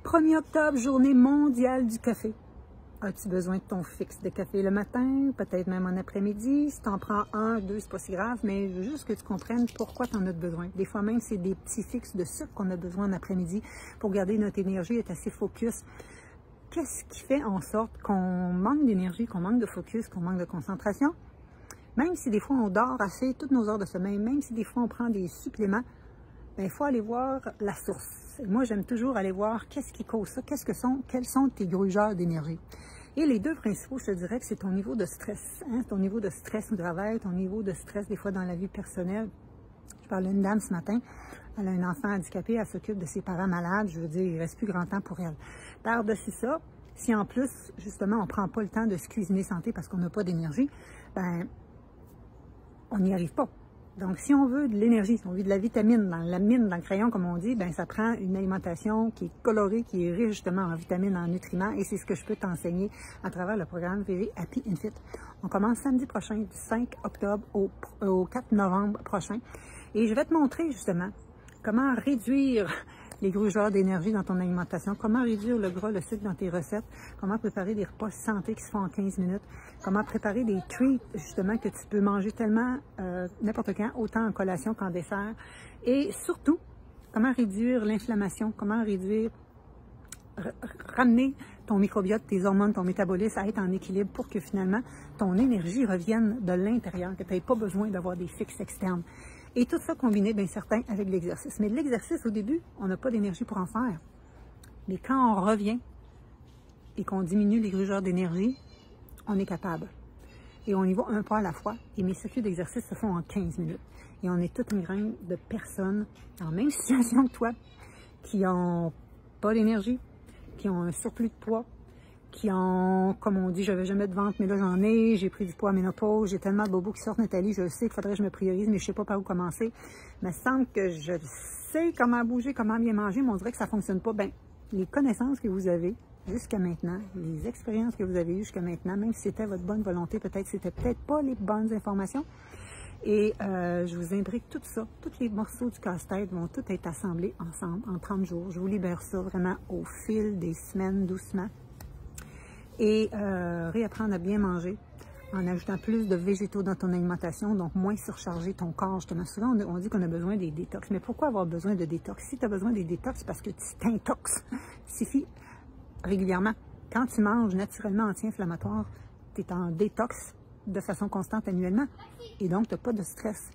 1er octobre, journée mondiale du café. As-tu besoin de ton fixe de café le matin, peut-être même en après-midi? Si tu en prends un, deux, c'est pas si grave, mais je veux juste que tu comprennes pourquoi tu en as besoin. Des fois même, c'est des petits fixes de sucre qu'on a besoin en après-midi pour garder notre énergie, être assez focus. Qu'est-ce qui fait en sorte qu'on manque d'énergie, qu'on manque de focus, qu'on manque de concentration? Même si des fois on dort assez toutes nos heures de sommeil, même si des fois on prend des suppléments, il faut aller voir la source. Et moi, j'aime toujours aller voir qu'est-ce qui cause ça, quels sont tes grugeurs d'énergie. Et les deux principaux, je te dirais que c'est ton niveau de stress, hein, ton niveau de stress au travail, ton niveau de stress des fois dans la vie personnelle. Je parlais d'une dame ce matin, elle a un enfant handicapé, elle s'occupe de ses parents malades, je veux dire, il ne reste plus grand temps pour elle. Par-dessus ça, si en plus, justement, on ne prend pas le temps de se cuisiner santé parce qu'on n'a pas d'énergie, ben, on n'y arrive pas. Donc, si on veut de l'énergie, si on veut de la vitamine, dans la mine, dans le crayon, comme on dit, ben ça prend une alimentation qui est colorée, qui est riche justement en vitamines, en nutriments, et c'est ce que je peux t'enseigner à travers le programme VV Happy and Fit. On commence samedi prochain, du 5 octobre au 4 novembre prochain, et je vais te montrer justement comment réduire les grugeurs d'énergie dans ton alimentation, comment réduire le gras, le sucre dans tes recettes, comment préparer des repas santé qui se font en 15 minutes, comment préparer des treats justement que tu peux manger tellement n'importe quand, autant en collation qu'en dessert, et surtout, comment réduire l'inflammation, comment réduire, ramener ton microbiote, tes hormones, ton métabolisme à être en équilibre pour que finalement ton énergie revienne de l'intérieur, que tu n'aies pas besoin d'avoir des fixes externes. Et tout ça combiné, bien certain, avec l'exercice. Mais l'exercice, au début, on n'a pas d'énergie pour en faire. Mais quand on revient et qu'on diminue les grugeurs d'énergie, on est capable. Et on y va un pas à la fois. Et mes circuits d'exercice se font en 15 minutes. Et on est toute une gang de personnes en même situation que toi, qui n'ont pas d'énergie, qui ont un surplus de poids, qui ont, comme on dit, je n'avais jamais de ventre, mais là j'en ai, j'ai pris du poids à ménopause, j'ai tellement de bobos qui sortent, Nathalie, je sais qu'il faudrait que je me priorise, mais je ne sais pas par où commencer. Il me semble que je sais comment bouger, comment bien manger, mais on dirait que ça ne fonctionne pas. Bien, les connaissances que vous avez jusqu'à maintenant, les expériences que vous avez eues jusqu'à maintenant, même si c'était votre bonne volonté, peut-être c'était peut-être pas les bonnes informations. Et je vous imbrique tout ça, tous les morceaux du casse-tête vont tous être assemblés ensemble en 30 jours. Je vous libère ça vraiment au fil des semaines, doucement. Et réapprendre à bien manger en ajoutant plus de végétaux dans ton alimentation, donc moins surcharger ton corps. Justement, souvent, on dit qu'on a besoin des détox. Mais pourquoi avoir besoin de détox? Si tu as besoin des détox, c'est parce que tu t'intoxes. Il suffit régulièrement. Quand tu manges naturellement anti-inflammatoire, tu es en détox de façon constante annuellement. Et donc, tu n'as pas de stress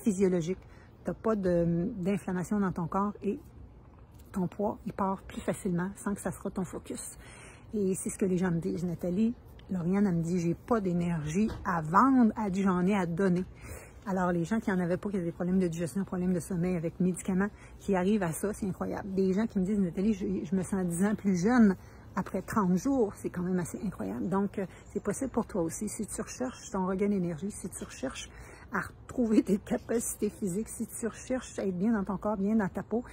physiologique. Tu n'as pas d'inflammation dans ton corps et ton poids, il part plus facilement sans que ça sera ton focus. Et c'est ce que les gens me disent. Nathalie, Lauriane, elle me dit, j'ai pas d'énergie à vendre, elle dit, j'en ai à donner. Alors, les gens qui en avaient pas, qui avaient des problèmes de digestion, problèmes de sommeil avec médicaments, qui arrivent à ça, c'est incroyable. Des gens qui me disent, Nathalie, je me sens 10 ans plus jeune après 30 jours, c'est quand même assez incroyable. Donc, c'est possible pour toi aussi. Si tu recherches ton regain d'énergie, si tu recherches à retrouver tes capacités physiques, si tu recherches à être bien dans ton corps, bien dans ta peau,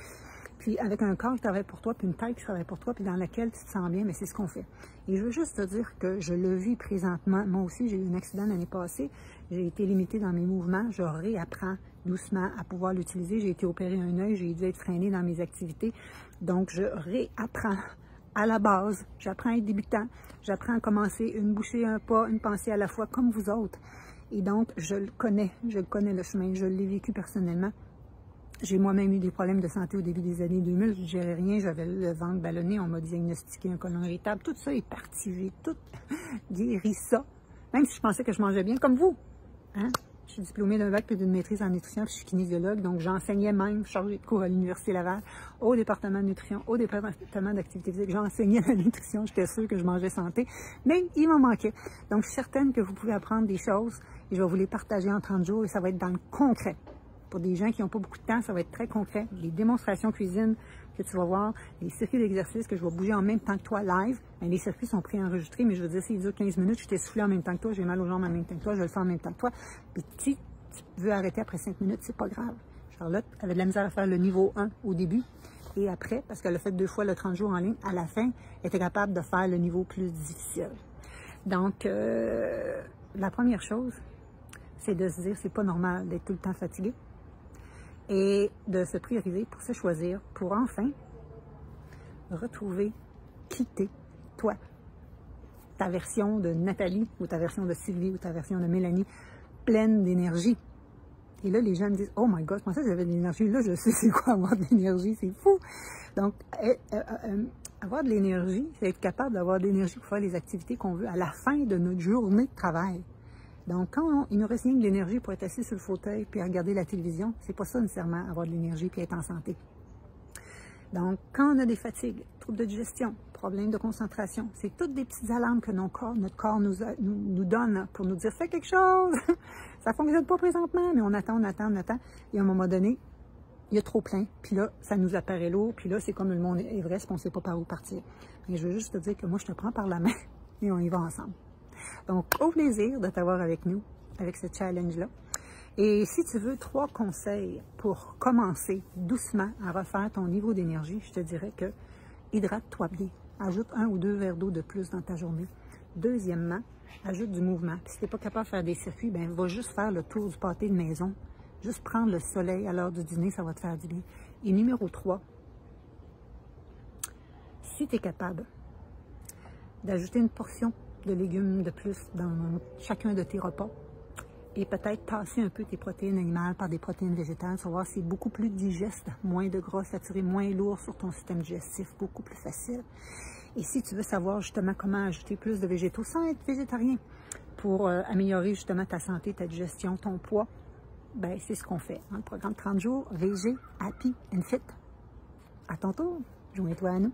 puis avec un corps qui travaille pour toi, puis une tête qui travaille pour toi, puis dans laquelle tu te sens bien, mais c'est ce qu'on fait. Et je veux juste te dire que je le vis présentement. Moi aussi, j'ai eu un accident l'année passée. J'ai été limitée dans mes mouvements. Je réapprends doucement à pouvoir l'utiliser. J'ai été opérée un œil, j'ai dû être freinée dans mes activités. Donc, je réapprends à la base. J'apprends à être débutant. J'apprends à commencer une bouchée, un pas, une pensée à la fois, comme vous autres. Et donc, je le connais le chemin. Je l'ai vécu personnellement. J'ai moi-même eu des problèmes de santé au début des années 2000, je ne gérais rien, j'avais le ventre ballonné, on m'a diagnostiqué un côlon irritable, tout ça est parti, j'ai tout guéri ça, même si je pensais que je mangeais bien, comme vous. Hein? Je suis diplômée d'un bac et d'une maîtrise en nutrition, puis je suis kinésiologue, donc j'enseignais même, chargée de cours à l'Université Laval, au département de nutrition, au département d'activité physique, j'enseignais la nutrition, j'étais sûre que je mangeais santé, mais il m'en manquait. Donc je suis certaine que vous pouvez apprendre des choses, et je vais vous les partager en 30 jours, et ça va être dans le concret. Pour des gens qui n'ont pas beaucoup de temps, ça va être très concret. Les démonstrations cuisine que tu vas voir, les circuits d'exercice que je vais bouger en même temps que toi live. Bien, les circuits sont préenregistrés, mais je veux dire, s'ils durent 15 minutes, je t'ai soufflé en même temps que toi, j'ai mal aux jambes en même temps que toi, je le fais en même temps que toi. Puis si tu veux arrêter après 5 minutes, c'est pas grave. Charlotte avait de la misère à faire le niveau 1 au début. Et après, parce qu'elle a fait 2 fois le 30 jours en ligne, à la fin, elle était capable de faire le niveau plus difficile. Donc, la première chose, c'est de se dire, c'est pas normal d'être tout le temps fatigué. Et de se prioriser pour se choisir, pour enfin retrouver, quitter toi, ta version de Nathalie ou ta version de Sylvie ou ta version de Mélanie, pleine d'énergie. Et là, les gens me disent « Oh my God, je pensais que j'avais de l'énergie. Là, je sais c'est quoi avoir de l'énergie, c'est fou! » Donc, avoir de l'énergie, c'est être capable d'avoir de l'énergie pour faire les activités qu'on veut à la fin de notre journée de travail. Donc, quand il nous reste rien que de l'énergie pour être assis sur le fauteuil puis regarder la télévision, c'est pas ça nécessairement avoir de l'énergie puis être en santé. Donc, quand on a des fatigues, troubles de digestion, problèmes de concentration, c'est toutes des petites alarmes que notre corps nous donne pour nous dire « Fais quelque chose! » Ça ne fonctionne pas présentement, mais on attend. Et à un moment donné, il y a trop plein. Puis là, ça nous apparaît lourd. Puis là, c'est comme le monde Everest, qu'on ne sait pas par où partir. Mais je veux juste te dire que moi, je te prends par la main et on y va ensemble. Donc, au plaisir de t'avoir avec nous, avec ce challenge-là. Et si tu veux 3 conseils pour commencer doucement à refaire ton niveau d'énergie, je te dirais que hydrate-toi bien. Ajoute 1 ou 2 verres d'eau de plus dans ta journée. Deuxièmement, ajoute du mouvement. Puis si tu n'es pas capable de faire des circuits, ben va juste faire le tour du pâté de maison. Juste prendre le soleil à l'heure du dîner, ça va te faire du bien. Et numéro 3, si tu es capable d'ajouter une portion de légumes de plus dans chacun de tes repas, et peut-être tasser un peu tes protéines animales par des protéines végétales, tu vas voir c'est beaucoup plus digeste, moins de gras saturés, moins lourd sur ton système digestif, beaucoup plus facile. Et si tu veux savoir justement comment ajouter plus de végétaux sans être végétarien pour améliorer justement ta santé, ta digestion, ton poids, ben c'est ce qu'on fait dans le programme 30 jours VG, Happy and Fit. À ton tour, joins-toi à nous.